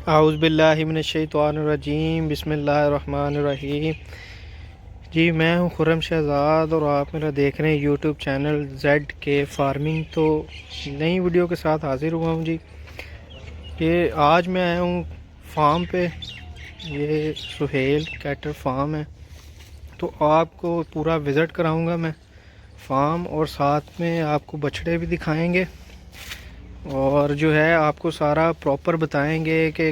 आउज़ु बिल्लाहि मिनश्शैतानिर्रजीम बिस्मिल्लाहिर्रहमानिर्रहीम। जी मैं हूँ खुर्रम शहज़ाद और आप मेरा देख रहे हैं यूट्यूब चैनल ZK फार्मिंग। तो नई वीडियो के साथ हाज़िर हुआ हूँ जी। ये आज मैं आया हूँ फार्म पे। ये सुहेल कैटल फार्म है, तो आपको पूरा विज़िट कराऊँगा मैं फार्म, और साथ में आपको बछड़े भी दिखाएंगे और जो है आपको सारा प्रॉपर बताएंगे कि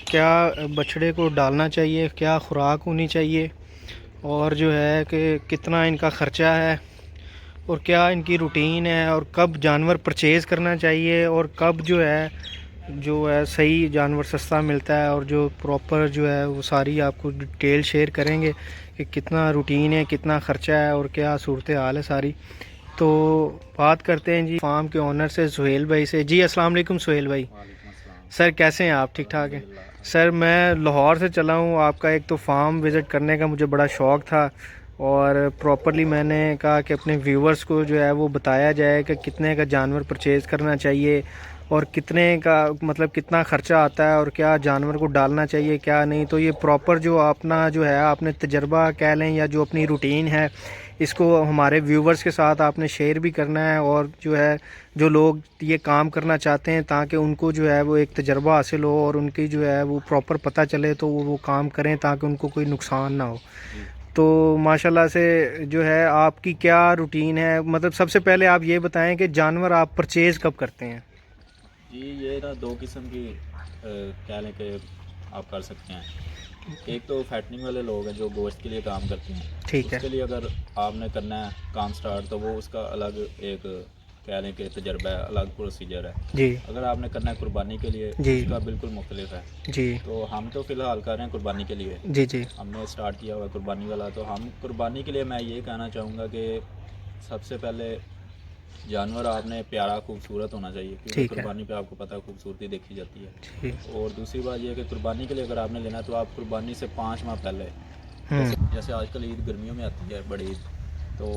क्या बछड़े को डालना चाहिए, क्या खुराक होनी चाहिए, और जो है कि कितना इनका ख़र्चा है, और क्या इनकी रूटीन है, और कब जानवर परचेज़ करना चाहिए, और कब जो है सही जानवर सस्ता मिलता है, और जो प्रॉपर जो है वो सारी आपको डिटेल शेयर करेंगे कि कितना रूटीन है, कितना ख़र्चा है, और क्या सूरत हाल है सारी। तो बात करते हैं जी फार्म के ओनर से, सुहेल भाई से। जी अस्सलाम वालेकुम सुहेल भाई। वालेकुम अस्सलाम। सर कैसे हैं आप? ठीक ठाक हैं अल्हम्दुलिल्लाह। सर। मैं लाहौर से चला हूँ। आपका एक तो फार्म विज़िट करने का मुझे बड़ा शौक़ था, और प्रॉपरली मैंने कहा कि अपने व्यूवर्स को जो है वो बताया जाए कि कितने का जानवर परचेज़ करना चाहिए, और कितने का मतलब कितना ख़र्चा आता है, और क्या जानवर को डालना चाहिए क्या नहीं। तो ये प्रॉपर जो अपना जो है आपने तजर्बा कह लें या जो अपनी रूटीन है, इसको हमारे व्यूवर्स के साथ आपने शेयर भी करना है, और जो है जो लोग ये काम करना चाहते हैं ताकि उनको जो है वो एक तजर्बा हासिल हो और उनकी जो है वो प्रॉपर पता चले, तो वो काम करें ताकि उनको कोई नुकसान ना हो। जी तो माशाल्लाह से जो है आपकी क्या रूटीन है, मतलब सबसे पहले आप ये बताएं कि जानवर आप परचेज़ कब करते हैं? जी, ये ना दो किस्म की कह लें कि आप कर सकते हैं। एक तो फैटनिंग वाले लोग हैं जो गोश्त के लिए काम करते हैं। ठीक है। उसके लिए अगर आपने करना है काम स्टार्ट, तो वो उसका अलग एक कह लें कि तजर्बा है, अलग प्रोसीजर है। जी अगर आपने करना है कुर्बानी के लिए, जी उसका बिल्कुल मुख्तलिफ है। जी तो हम तो फ़िलहाल कर रहे हैं कुर्बानी के लिए। जी जी हमने स्टार्ट किया हुआ है कुर्बानी वाला। तो हम कुर्बानी के लिए मैं ये कहना चाहूँगा कि सबसे पहले जानवर आपने प्यारा खूबसूरत होना चाहिए, क्योंकि ठीक है। कुर्बानी पे आपको पता है खूबसूरती देखी जाती है। जी। और दूसरी बात यह है कि कुर्बानी के लिए अगर आपने लेना है तो आप कुर्बानी से 5 माह पहले, जैसे हम्म। जैसे आजकल ईद गर्मियों में आती है बड़ी ईद, तो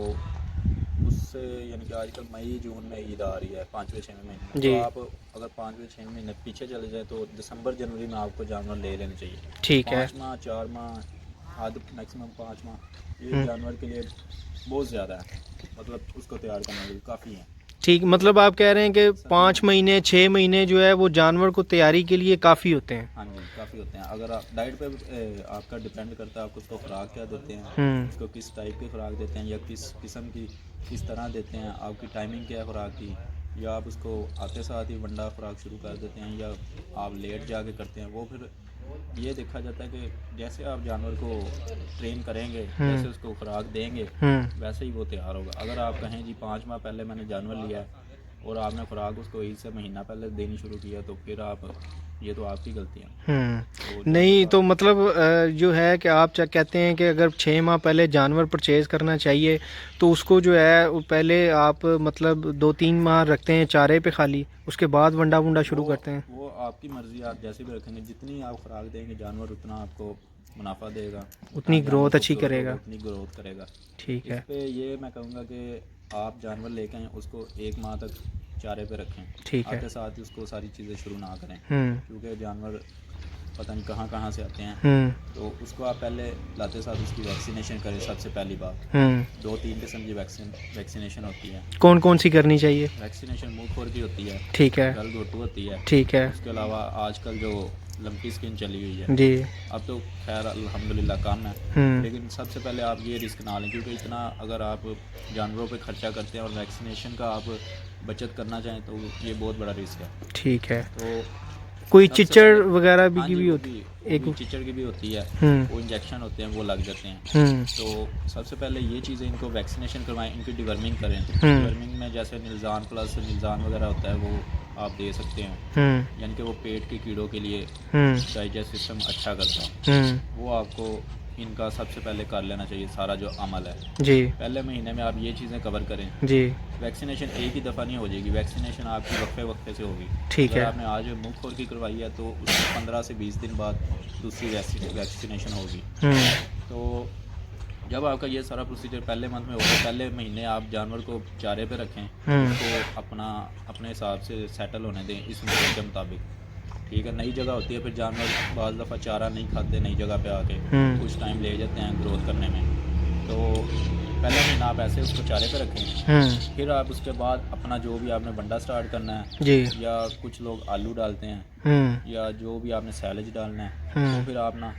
उससे यानी कि आजकल मई जून में ईद आ रही है 5वें 6वें महीने में। तो जी। आप अगर 5वें 6वें महीने पीछे चले जाए तो दिसंबर जनवरी में आपको जानवर ले लेने चाहिए। ठीक है। 5 माह 4 माह आध मैक्सिमम 5 माह ये हम्म। जानवर के लिए बहुत ज़्यादा है, मतलब उसको तैयार करने के लिए काफ़ी है। ठीक, मतलब आप कह रहे हैं कि समझे ना? 5 महीने 6 महीने जो है वो जानवर को तैयारी के लिए काफ़ी होते हैं। हाँ जी, काफ़ी होते हैं। अगर आप डाइट पे आपका डिपेंड करता है, आप उसको खुराक क्या देते हैं, हम्म। उसको किस टाइप की खुराक देते हैं, या किस किस्म की किस तरह देते हैं, आपकी टाइमिंग क्या है खुराक की, या आप उसको आते साथ ही वंडा खुराक शुरू कर देते हैं, या आप लेट जाके करते हैं। वो फिर ये देखा जाता है कि जैसे आप जानवर को ट्रेन करेंगे, जैसे हम्म। उसको खुराक देंगे, हम्म। वैसे ही वो तैयार होगा। अगर आप कहें जी 5 माह पहले मैंने जानवर लिया है और आपने खुराक उसको ईद से महीना पहले देनी शुरू किया, तो फिर आप ये तो आपकी गलती है। तो जानवर नहीं का तो मतलब जो है कि आप क्या कहते हैं कि अगर 6 माह पहले जानवर परचेज़ करना चाहिए, तो उसको जो है वो पहले आप मतलब 2-3 माह रखते हैं चारे पे खाली, उसके बाद वंडा वंडा शुरू करते हैं? वो आपकी मर्ज़ी, आप जैसे भी रखेंगे, जितनी आप खुराक देंगे जानवर उतना आपको मुनाफा देगा, उतना उतनी जानवर ग्रोथ अच्छी खूबसूरत होगा, करेगा। उतनी ग्रोथ करेगा। ठीक इस है। पे ये मैं कहूँगा कि आप जानवर लेके आएँ, उसको 1 माह तक चारे पे रखें, ठीक है। आते साथ ही उसको सारी चीज़ें शुरू ना करें, हम्म। क्योंकि जानवर पता नहीं कहाँ कहाँ से आते हैं। हम्म। तो उसको आप पहले लाते साथ उसकी वैक्सीनेशन करें। सबसे पहली बात, हम्म। 2-3 किस्म की वैक्सीनेशन होती है। कौन कौन सी करनी चाहिए? वैक्सीनेशन मुंह खुर की होती है, ठीक है। गलघोटू होती है। ठीक है। उसके अलावा आजकल जो लंपी स्किन चली हुई है, जी। अब तो खैर अल्हम्दुलिल्लाह कम है, हम्म। लेकिन सबसे पहले आप ये रिस्क ना लें, क्योंकि इतना अगर आप जानवरों पे खर्चा करते हैं और वैक्सीनेशन का आप बचत करना चाहें तो ये बहुत बड़ा रिस्क है। ठीक है। तो कोई सबसे चिचड़ पहले, वगैरह भी हाँ की जी, भी होती वो एक? भी चिचड़ की भी होती है। हम्म। वो इंजेक्शन होते हैं, वो लग जाते हैं। हम्म। तो सबसे पहले ये चीज़ें इनको वैक्सीनेशन करवाएं, इनकी डिवर्मिंग करें। हम्म। डिवर्मिंग में जैसे निलजान प्लस निलजान वगैरह होता है, वो आप दे सकते हैं, हम्म। यानी कि वो पेट के कीड़ों के लिए हम्म। डाइजेस्ट सिस्टम अच्छा करता है। हम्म। वो आपको इनका सबसे पहले कर लेना चाहिए सारा जो अमल है। जी। पहले महीने में आप ये चीज़ें कवर करें। जी। वैक्सीनेशन एक ही दफ़ा नहीं हो जाएगी, वैक्सीनेशन आपकी वक्फे वक्फे से होगी। ठीक अगर है। आपने आज मुँह खोल की करवाई है तो उसके 15 से 20 दिन बाद दूसरी वैक्सीनेशन होगी। हम्म। तो जब आपका ये सारा प्रोसीजर पहले मंथ में होगा, पहले महीने आप जानवर को चारे पे रखें, हम्म। उसको अपने हिसाब से सेटल होने दें इस मौसम के मुताबिक। ठीक है, नई जगह होती है, फिर जानवर बाज़ दफ़ा चारा नहीं खाते नई जगह पे आके, कुछ टाइम ले जाते हैं ग्रोथ करने में। तो पहला महीना आप ऐसे उसको चारे पे रखें, फिर आप उसके बाद अपना जो भी आपने बंडा स्टार्ट करना है जी। या कुछ लोग आलू डालते हैं या जो भी आपने सैलेज डालना है, तो फिर आप ना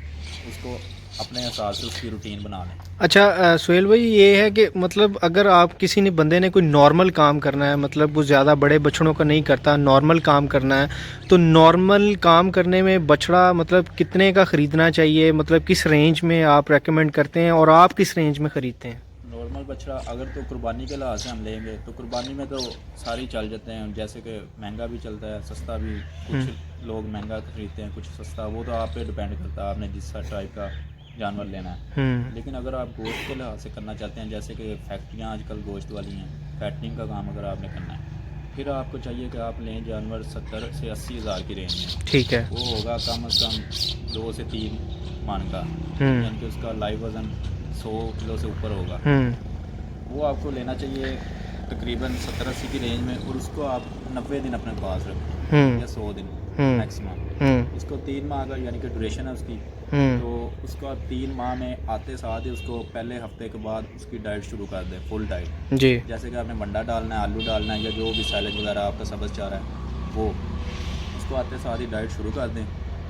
उसको अपने हिसाब से उसकी रूटीन बना लें। अच्छा सुहेल भाई, ये है कि मतलब अगर आप किसी ने बंदे ने कोई नॉर्मल काम करना है, मतलब वो ज़्यादा बड़े बछड़ों का नहीं करता, नॉर्मल काम करना है, तो नॉर्मल काम करने में बछड़ा मतलब कितने का ख़रीदना चाहिए, मतलब किस रेंज में आप रेकमेंड करते हैं और आप किस रेंज में ख़रीदते हैं? नॉर्मल बछड़ा अगर तो कुर्बानी के लिहाज से हम लेंगे तो कुर्बानी में तो सारी चल जाते हैं, जैसे कि महंगा भी चलता है, सस्ता भी, कुछ लोग महंगा खरीदते हैं, कुछ सस्ता, वो तो आप पे डिपेंड करता है आपने जिस टाइप का जानवर लेना है। लेकिन अगर आप गोश्त के लिहाज से करना चाहते हैं, जैसे कि फैक्ट्रियाँ आजकल गोश्त वाली हैं, फैटनिंग का काम अगर आपने करना है, फिर आपको चाहिए कि आप लें जानवर 70 से 80 हज़ार की रेंज में। ठीक है। वो होगा कम अज़ कम 2 से 3 मन का, यानी कि उसका लाइव वज़न 100 किलो से ऊपर होगा। वो आपको लेना चाहिए तकरीबन 70-80 की रेंज में, और उसको आप 90 दिन अपने पास रखें या 100 दिन मैक्सिमम। उसको 3 माह का यानी कि ड्यूरेशन है उसकी, तो उसको आप 3 माह में आते साथ ही उसको पहले हफ्ते के बाद उसकी डाइट शुरू कर दें, फुल डाइट जी। जैसे कि आपने बंडा डालना है, आलू डालना है, या जो भी सैलेड वगैरह आपका सब्ज़ चारा है वो, उसको आते साथ ही डाइट शुरू कर दें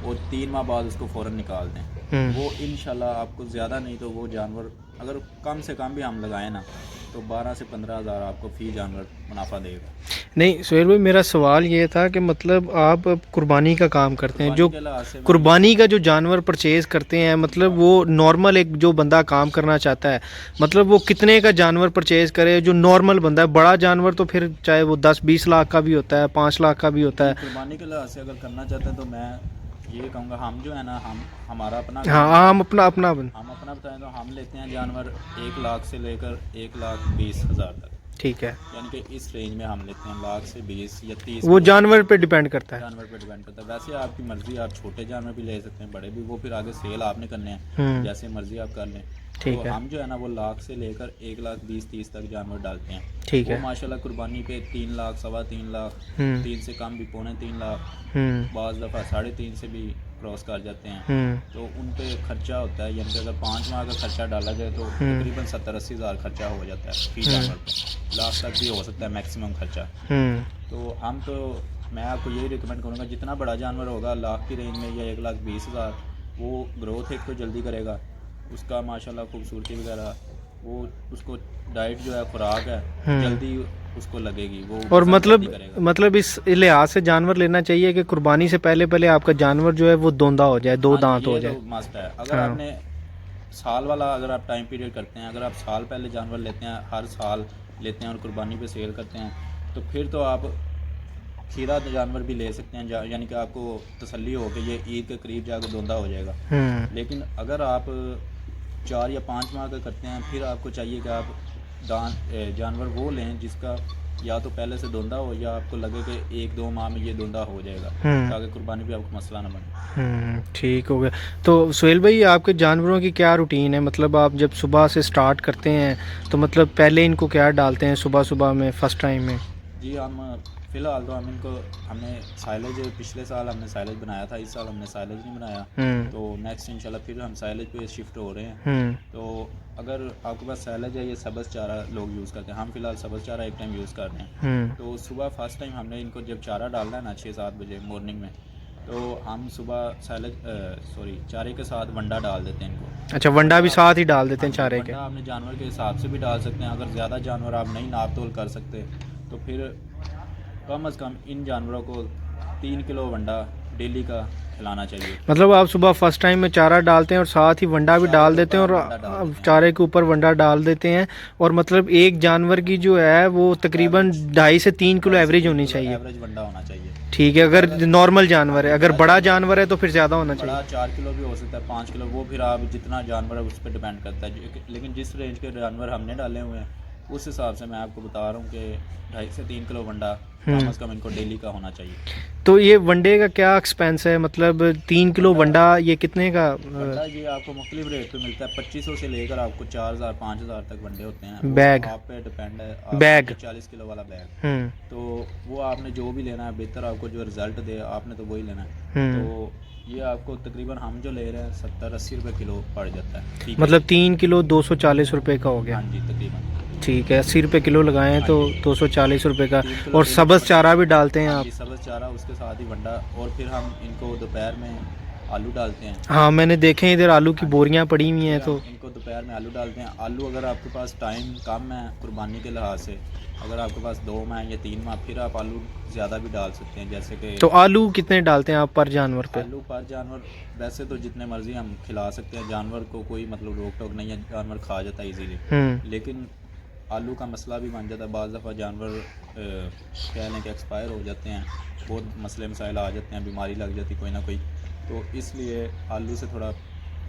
और 3 माह बाद उसको फ़ौरन निकाल दें। वो इंशाल्लाह आपको ज़्यादा नहीं तो वो जानवर अगर कम से कम भी हम लगाएं ना, तो 12 से 15 हज़ार आपको फ़ी जानवर मुनाफा देगा। नहीं सुहेल भाई, मेरा सवाल ये था कि मतलब आप कुर्बानी का काम करते हैं, जो कुर्बानी का जो जानवर परचेज़ करते हैं, मतलब वो नॉर्मल एक जो बंदा काम करना चाहता है, मतलब वो कितने का जानवर परचेज़ करे जो नॉर्मल बंदा है? बड़ा जानवर तो फिर चाहे वो 10-20 लाख का भी होता है, 5 लाख का भी होता है। कुर्बानी के लिहाज से अगर करना चाहते हैं तो मैं ये कहूँगा, हम जो है ना, हमारा अपना हम अपना बताएं तो हम लेते हैं जानवर 1 लाख से लेकर 1,20,000 तक। ठीक है। यानी कि इस रेंज में हम लेते हैं, लाख से 20 या 30। वो जानवर पे डिपेंड करता है, जानवर पे डिपेंड करता है। वैसे आपकी मर्ज़ी, आप छोटे जानवर भी ले सकते हैं, बड़े भी, वो फिर आगे सेल आपने करने हैं, जैसे मर्ज़ी आप कर लें। ठीक तो है। हम जो है ना वो लाख से लेकर 1,20,30 तक जानवर डालते हैं। ठीक है। माशाल्लाह कुर्बानी पे 3 लाख, 3.25 लाख, 3 से कम भी 2.25 लाख, बाज़ दफ़ा 3.5 से भी क्रॉस कर जाते हैं। तो उन पे खर्चा होता है, यानी कि अगर 5 माह का खर्चा डाला जाए तो तकरीबन 70-80 हज़ार खर्चा हो जाता है फी जानवर पे, लाख तक भी हो सकता है मैक्सिमम खर्चा। तो मैं आपको यही रिकमेंड करूँगा, जितना बड़ा जानवर होगा लाख की रेंज में या 1,20,000, वो ग्रोथ एक तो जल्दी करेगा, उसका माशाल्लाह खूबसूरती वगैरह, वो उसको डाइट जो है, खुराक है, जल्दी उसको लगेगी वो। और मतलब इस लिहाज से जानवर लेना चाहिए कि कुर्बानी से पहले आपका जानवर जो है वो दोंदा हो जाए, 2 दांत हो जाए। तो मस्त है। अगर आपने साल वाला अगर आप टाइम पीरियड करते हैं, अगर आप साल पहले जानवर लेते हैं, हर साल लेते हैं और कुर्बानी पे सेल करते हैं, तो फिर तो आप खीरा जानवर भी ले सकते हैं, यानी कि आपको तसल्ली हो कि ये ईद के करीब जाकर दोंदा हो जाएगा। लेकिन अगर आप 4 या 5 माह का करते हैं, फिर आपको चाहिए कि आप जानवर वो लें जिसका या तो पहले से दोंदा हो या आपको लगे कि 1-2 माह में ये दोंदा हो जाएगा, ताकि कुर्बानी पे आपको मसला ना बने। ठीक हो गया। तो सुहेल भाई, आपके जानवरों की क्या रूटीन है? मतलब आप जब सुबह से स्टार्ट करते हैं तो मतलब पहले इनको क्या डालते हैं सुबह में फर्स्ट टाइम में? जी, हम फ़िलहाल तो हमने साइलेज, पिछले साल हमने साइलेज बनाया था, इस साल हमने साइलेज नहीं बनाया। तो नेक्स्ट इंशाल्लाह फिर हम साइलेज पे शिफ्ट हो रहे हैं। तो अगर आपके पास साइलेज है, ये सब्ज़ चारा लोग यूज़ करते हैं, हम फ़िलहाल सब्ज़ चारा एक टाइम यूज़ कर रहे हैं। तो सुबह फर्स्ट टाइम हमने इनको जब चारा डालना है ना 6-7 बजे मॉर्निंग में, तो हम सुबह चारे के साथ वंडा डाल देते हैं इनको। अच्छा, वंडा भी साथ ही डाल देते हैं चारे के? वंडा आपने जानवर के हिसाब से भी डाल सकते हैं, अगर ज़्यादा जानवर आप नहीं नाप तोल कर सकते तो फिर कम अज़ कम इन जानवरों को 3 किलो वंडा डेली का खिलाना चाहिए। मतलब आप सुबह फर्स्ट टाइम में चारा डालते हैं और साथ ही वंडा भी डाल देते हैं, और चारे के ऊपर वंडा डाल देते हैं, और मतलब एक जानवर की जो है वो तकरीबन 2.5 से 3 किलो एवरेज होनी चाहिए। एवरेज वंडा होना चाहिए। ठीक है। अगर नॉर्मल जानवर है, अगर बड़ा जानवर है तो फिर ज़्यादा होना चाहिए। बड़ा 4 किलो भी हो सकता है, 5 किलो, वो फिर आप जितना जानवर है उस पर डिपेंड करता है। लेकिन जिस रेंज के जानवर हमने डाले हुए हैं उस हिसाब से मैं आपको बता रहा हूँ कि 2.5 से 3 किलो वंडा कम हम्म। अज़ कम इनको डेली का होना चाहिए। तो ये वनडे का क्या एक्सपेंस है, मतलब 3 किलो वंडा वंडा ये कितने का वंडा ये आपको मुख्तलिफ रेट पे मिलता है, 2500 से लेकर आपको 4000 5000 तक वंडे होते हैं। वो बैग आप पे डिपेंड है, आप बैग 40 किलो वाला बैग। हम्म। तो वो आपने जो भी लेना है, बेहतर आपको जो रिज़ल्ट दे आपने तो वही लेना है। हम्म। तो ये आपको तकरीबन हम जो ले रहे हैं 70-80 रुपये किलो पड़ जाता है, ठीक है। मतलब 3 किलो 240 रुपये का हो गया। हाँ जी तकरीबन। ठीक है, 80 रुपये किलो लगाएं हाँ तो जी 240 रुपये का। 3 किलो और डेली का सब्ज़ वंडा। चारा भी डालते हैं हाँ आप? जी सब्ज़ चारा उसके साथ ही वंडा, और फिर हम इनको दोपहर में आलू डालते हैं। हाँ, मैंने देखे हैं इधर आलू की हाँ जी बोरियां पड़ी हुई फिर हैं तो। हम इनको दोपहर में आलू डालते हैं। आलू अगर आपके पास टाइम कम है कुर्बानी के लिहाज से, अगर आपके पास 2 माह या 3 माह, फिर आप आलू ज़्यादा भी डाल सकते हैं। जैसे कि तो आलू कितने डालते हैं आप पर जानवर पे? आलू पर जानवर वैसे तो जितने मर्ज़ी हम खिला सकते हैं, जानवर को कोई मतलब रोक टोक नहीं है, जानवर खा जाता है इजीली। लेकिन आलू का मसला भी बन जाता है, बाज़ दफ़ा जानवर कह लें कि एक्सपायर हो जाते हैं, बहुत मसले मसाइल आ जाते हैं, बीमारी लग जाती कोई ना कोई। तो इसलिए आलू से थोड़ा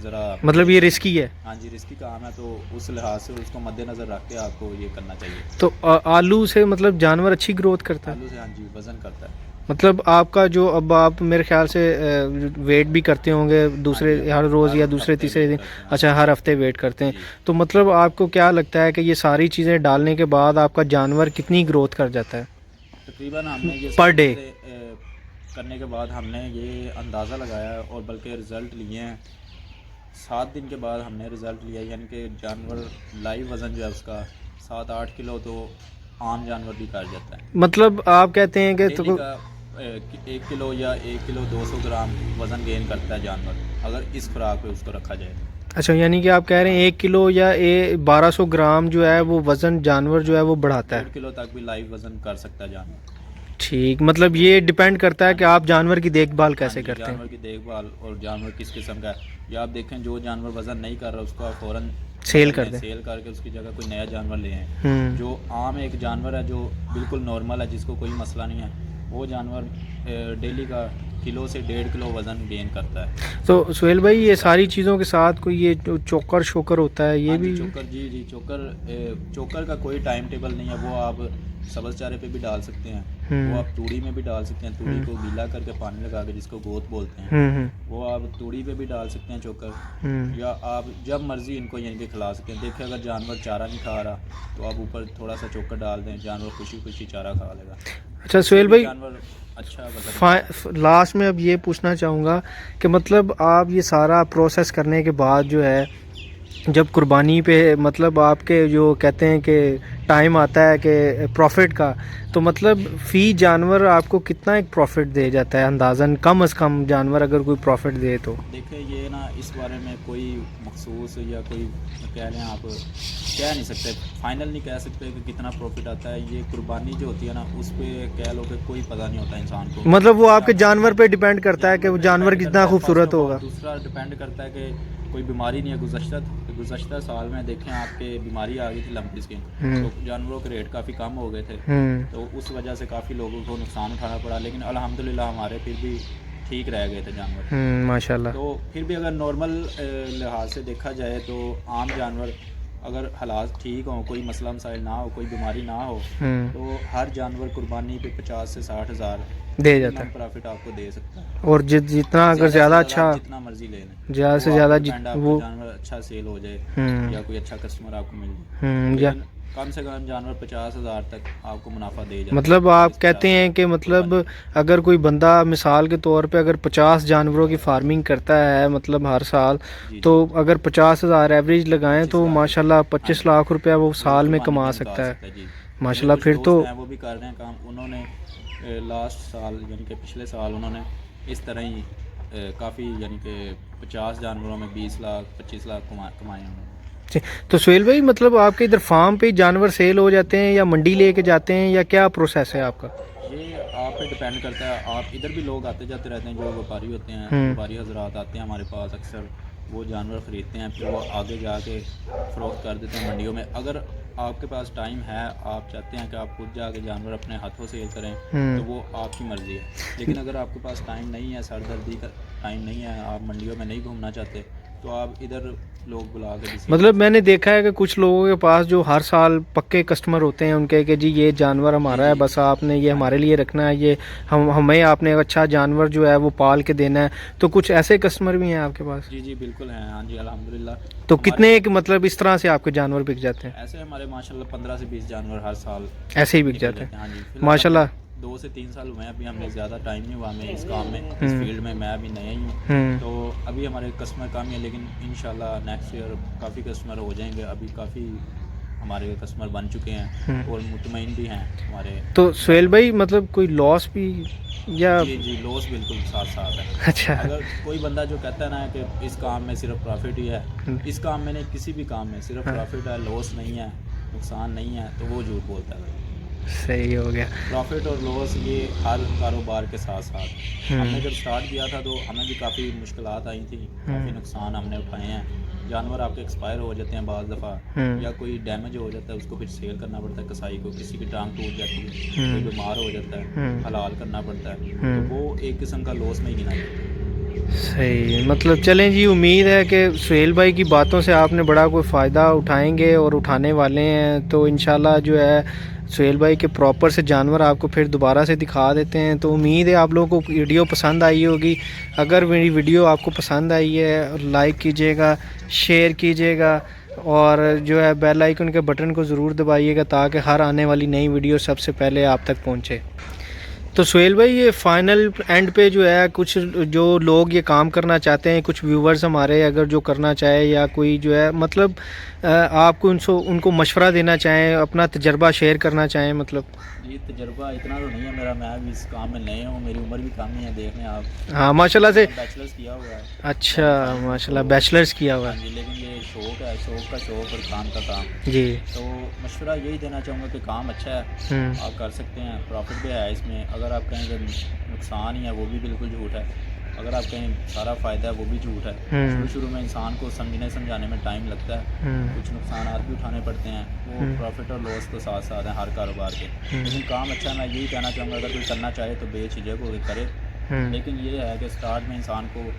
ज़रा मतलब ये रिस्की है? हाँ जी रिस्की काम है, तो उस लिहाज से उसको मद्देनज़र रख के आपको ये करना चाहिए। तो आलू से मतलब जानवर अच्छी ग्रोथ करता है? आलू से हाँ जी वज़न करता है। मतलब आपका जो, अब आप मेरे ख्याल से वेट भी करते होंगे हाँ दूसरे जी हर रोज़ या दूसरे हफ्ते तीसरे वेट दिन? करते हैं, हाँ अच्छा, जी हर हफ्ते वेट करते हैं। जी। तो मतलब आपको क्या लगता है कि ये सारी चीज़ें डालने के बाद आपका जानवर कितनी ग्रोथ कर जाता है तकरीबन हमने ये पर सारी डे? चीज़ें करने के बाद हमने ये अंदाज़ा लगाया है, और बल्कि रिज़ल्ट लिए हैं 7 दिन के बाद हमने रिज़ल्ट लिया, यानी कि जानवर लाइव वज़न जो है उसका 7-8 किलो तो आम जानवर भी कर जाता है। मतलब आप कहते हैं कि डेली का 1 किलो या 1 किलो 200 ग्राम वज़न गेन करता है जानवर, अगर इस खुराक पे उसको रखा जाए। अच्छा, यानी कि आप कह रहे हैं 1 किलो या 1200 ग्राम जो है वो वज़न जानवर जो है वो बढ़ाता 1.5 है? किलो तक भी लाइव वज़न कर सकता है जानवर। ठीक, मतलब ये डिपेंड करता है हाँ कि जी आप जानवर की देखभाल हाँ कैसे जी करते जानवर हैं। की देखभाल और जानवर किस किस्म का है, या आप देखें जो जानवर वज़न नहीं कर रहा उसको आप फ़ौरन सेल बदल कर दें, दें। सेल करके उसकी जगह कोई नया जानवर ले आएँ। हम्म। जो आम एक जानवर है जो बिल्कुल नॉर्मल है, जिसको कोई मसला नहीं है, वो जानवर डेली का किलो से 1.5 किलो वज़न गेन करता है। तो सुहेल भाई, ये इस तरह सारी चीज़ों के साथ कोई ये जो चोकर शोकर होता है ये हाँ जी भी? चोकर, जी चोकर का कोई टाइम टेबल नहीं है, वो आप सब्ज़ चारे पे भी डाल सकते हैं, वो आप तूड़ी में भी डाल सकते हैं, तूड़ी को गीला करके पानी लगा के जिसको गोत बोलते हैं, हम्म। वो आप तूड़ी पे भी डाल सकते हैं चोकर। हम्म। या आप जब मर्ज़ी इनको यानी कि खिला सकते हैं। देखिए अगर जानवर चारा नहीं खा रहा तो आप ऊपर थोड़ा सा चोकर डाल दें, जानवर खुशी खुशी चारा खा लेगा। अच्छा इससे सुहेल भी भाई, जानवर अच्छा वज़न करता है। लास्ट में अब ये पूछना चाहूँगा कि मतलब आप ये सारा प्रोसेस करने के बाद जो है, जब कुर्बानी पे मतलब आपके जो कहते हैं कि टाइम आता है कि प्रॉफिट का, तो मतलब फ़ी जानवर आपको कितना एक प्रॉफिट दे जाता है अंदाज़न, कम से कम जानवर अगर कोई प्रॉफिट दे तो? देखिए ये ना इस बारे में कोई मखसूस या कोई कह लें आप कह नहीं सकते, फाइनल नहीं कह सकते कि कितना प्रॉफिट आता है। ये कुर्बानी जो होती है ना उस पर कह लो कि कोई पता नहीं होता इंसान को। मतलब वो आपके जानवर पे डिपेंड करता है कि वो जानवर कितना खूबसूरत होगा। दूसरा डिपेंड करता है कि कोई बीमारी नहीं है। गुज़श्ता साल में देखें आपके बीमारी आ गई थी लंपी स्किन, तो जानवरों के रेट काफ़ी कम हो गए थे, तो उस वजह से काफ़ी लोगों को नुकसान उठाना पड़ा, लेकिन अल्हम्दुलिल्लाह हमारे फिर भी ठीक रह गए थे जानवर। माशाल्लाह। तो फिर भी अगर नॉर्मल लिहाज से देखा जाए तो आम जानवर अगर हालात ठीक हों, कोई मसला मसाइल ना हो, कोई बीमारी ना हो, तो हर जानवर कुर्बानी पे 50 से 60 हज़ार दे जाता है प्रॉफिट आपको दे सकता है। और जितना अगर ज़्यादा अच्छा, जितना मर्जी ले लें, ज़्यादा से वो ज़्यादा आपको जानवर अच्छा सेल हो जाए या कोई अच्छा कस्टमर आपको मिल जाए, या लेकिन कम से कम जानवर 50 हज़ार तक आपको मुनाफा दे जाता है। मतलब आप कहते हैं कि मतलब अगर कोई बंदा मिसाल के तौर पे अगर 50 जानवरों की फार्मिंग करता है मतलब हर साल, तो अगर 50,000 एवरेज लगाएं तो माशाल्लाह 25 लाख रुपया वो साल में कमा सकता है। माशाल्लाह, फिर तो वो भी कर रहे हैं काम। उन्होंने लास्ट साल यानी कि पिछले साल उन्होंने इस तरह ही काफ़ी यानी कि 50 जानवरों में 20 लाख 25 लाख कमाए उन्होंने। तो सुहेल भाई, मतलब आपके इधर फार्म पे जानवर सेल हो जाते हैं या मंडी लेके जाते हैं या क्या प्रोसेस है आपका? ये आप पे डिपेंड करता है। आप इधर भी लोग आते जाते रहते हैं, जो व्यापारी होते हैं, व्यापारी हजरात आते हैं हमारे पास अक्सर, वो जानवर ख़रीदते हैं, फिर वो आगे जाके फ़रोख्त कर देते हैं मंडियों में। अगर आपके पास टाइम है, आप चाहते हैं कि आप खुद जाके जानवर अपने हाथों सेल करें, तो वो आपकी मर्ज़ी है। लेकिन अगर आपके पास टाइम नहीं है, सरदर्दी का टाइम नहीं है, आप मंडियों में नहीं घूमना चाहते, तो आप इधर लोग बुला के भी मतलब मैंने देखा है कि कुछ लोगों के पास जो हर साल पक्के कस्टमर होते हैं उनके कि जी ये जानवर हमारा है, बस आपने ये हमारे लिए रखना है, ये हमें आपने अच्छा जानवर जो है वो पाल के देना है, तो कुछ ऐसे कस्टमर भी हैं आपके पास? जी जी बिल्कुल हैं, हाँ जी अल्हम्दुलिल्लाह। तो हमारे कितने एक मतलब इस तरह से आपके जानवर बिक जाते हैं? ऐसे हमारे माशाल्लाह 15 से 20 जानवर हर साल ऐसे ही बिक निकल जाते हैं? हाँ जी। फिलहाल माशाल्लाह। 2 से 3 साल हुए हैं, अभी हमें ज़्यादा टाइम नहीं हुआ हमें इस काम में, इस फील्ड में, मैं अभी नया ही हूँ, तो अभी हमारे कस्टमर कम है, लेकिन इंशाल्लाह नेक्स्ट ईयर काफ़ी कस्टमर हो जाएंगे। अभी काफ़ी हमारे कस्टमर बन चुके हैं और मुतमईन भी हैं हमारे। तो सुहेल भाई मतलब कोई लॉस भी या? जी जी लॉस बिल्कुल साथ साथ है। अच्छा। अगर कोई बंदा जो कहता है ना कि इस काम में सिर्फ प्रॉफिट ही है, इस काम में नहीं किसी भी काम में सिर्फ प्रॉफिट है, लॉस नहीं है, नुकसान नहीं है, तो वो झूठ बोलता है। सही हो गया। प्रॉफिट और लॉस ये हर कारोबार के साथ साथ। हमने जब स्टार्ट किया था तो हमें भी काफ़ी मुश्किलात आई थी, काफ़ी नुकसान हमने उठाए हैं। जानवर आपके एक्सपायर हो जाते हैं बाज़ दफ़ा, या कोई डैमेज हो जाता है, उसको फिर सेल करना पड़ता है कसाई को, किसी की टांग टूट जाती है, कोई बीमार हो जाता है, हलाल करना पड़ता है, तो वो एक किस्म का लॉस में ही गिना जाता है। सही, मतलब चलें जी, उम्मीद है कि सुहेल भाई की बातों से आपने बड़ा कोई फ़ायदा उठाएंगे और उठाने वाले हैं, तो इंशाल्लाह जो है सुहेल भाई के प्रॉपर से जानवर आपको फिर दोबारा से दिखा देते हैं। तो उम्मीद है आप लोगों को वीडियो पसंद आई होगी। अगर मेरी वीडियो आपको पसंद आई है लाइक कीजिएगा, शेयर कीजिएगा और जो है बेल आइकन के बटन को ज़रूर दबाइएगा ताकि हर आने वाली नई वीडियो सबसे पहले आप तक पहुँचे। तो सुहेल भाई ये फाइनल एंड पे जो है कुछ जो लोग ये काम करना चाहते हैं, कुछ व्यूवर्स हमारे अगर जो करना चाहे या कोई जो है मतलब आपको उनको मशवरा देना चाहें, अपना तजर्बा शेयर करना चाहें, मतलब? ये तजर्बा इतना तो नहीं है मेरा, मैं भी इस काम में नया हूँ, मेरी उम्र भी कम ही है, देख लें आप। हाँ माशाल्लाह से। बैचलर्स किया हुआ है। अच्छा माशाल्लाह, बैचलर्स किया हुआ हाँ है जी, लेकिन ये शौक है, शौक का शौक और काम का काम। जी। तो मशवरा यही देना चाहूँगा कि काम अच्छा है, आप कर सकते हैं, प्रॉफिट भी है इसमें। अगर आप कहें कि नुकसान ही है वो भी बिल्कुल झूठ है, अगर आप कहें सारा फ़ायदा है वो भी झूठ है। शुरू में इंसान को समझने समझाने में टाइम लगता है, कुछ नुकसान भी उठाने पड़ते हैं, वो प्रॉफिट और लॉस तो साथ साथ हैं हर कारोबार के। लेकिन काम अच्छा है, मैं यही कहना चाहूँगा अगर कोई करना चाहे तो बेझिझक होकर करे, लेकिन ये है कि स्टार्ट में इंसान को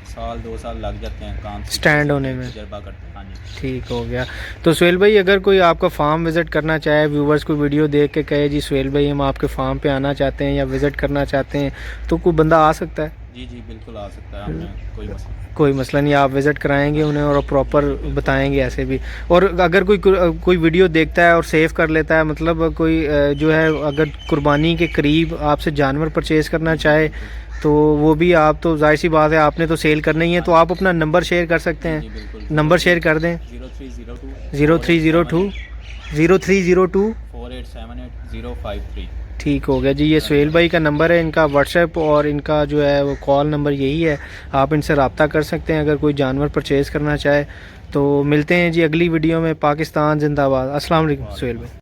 साल 2 साल लग जाते हैं काम स्टैंड होने में। तजर्बा करते हैं। हाँ जी ठीक हो गया। तो सुहेल भाई अगर कोई आपका फार्म विज़िट करना चाहे, व्यूवर्स को वीडियो देख के कहे जी सुहेल भाई हम आपके फार्म पे आना चाहते हैं या विज़िट करना चाहते हैं, तो कोई बंदा आ सकता है? जी जी बिल्कुल आ सकता है, हमें कोई मसला नहीं, आप विज़िट कराएंगे उन्हें और प्रॉपर बताएंगे ऐसे भी। और अगर कोई वीडियो देखता है और सेव कर लेता है, मतलब कोई जो है अगर कुर्बानी के करीब आपसे जानवर परचेज़ करना चाहे तो वो भी आप, तो जाहिर सी बात है आपने तो सेल करना ही है, तो आप अपना नंबर शेयर कर सकते हैं। नंबर शेयर कर दें। 0302 4878 ठीक हो गया जी, ये सुहेल भाई का नंबर है, इनका व्हाट्सएप और इनका जो है वो कॉल नंबर यही है, आप इनसे रब्ता कर सकते हैं अगर कोई जानवर परचेज़ करना चाहे। तो मिलते हैं जी अगली वीडियो में। पाकिस्तान जिंदाबाद। अस्सलाम वालेकुम सुहेल भाई।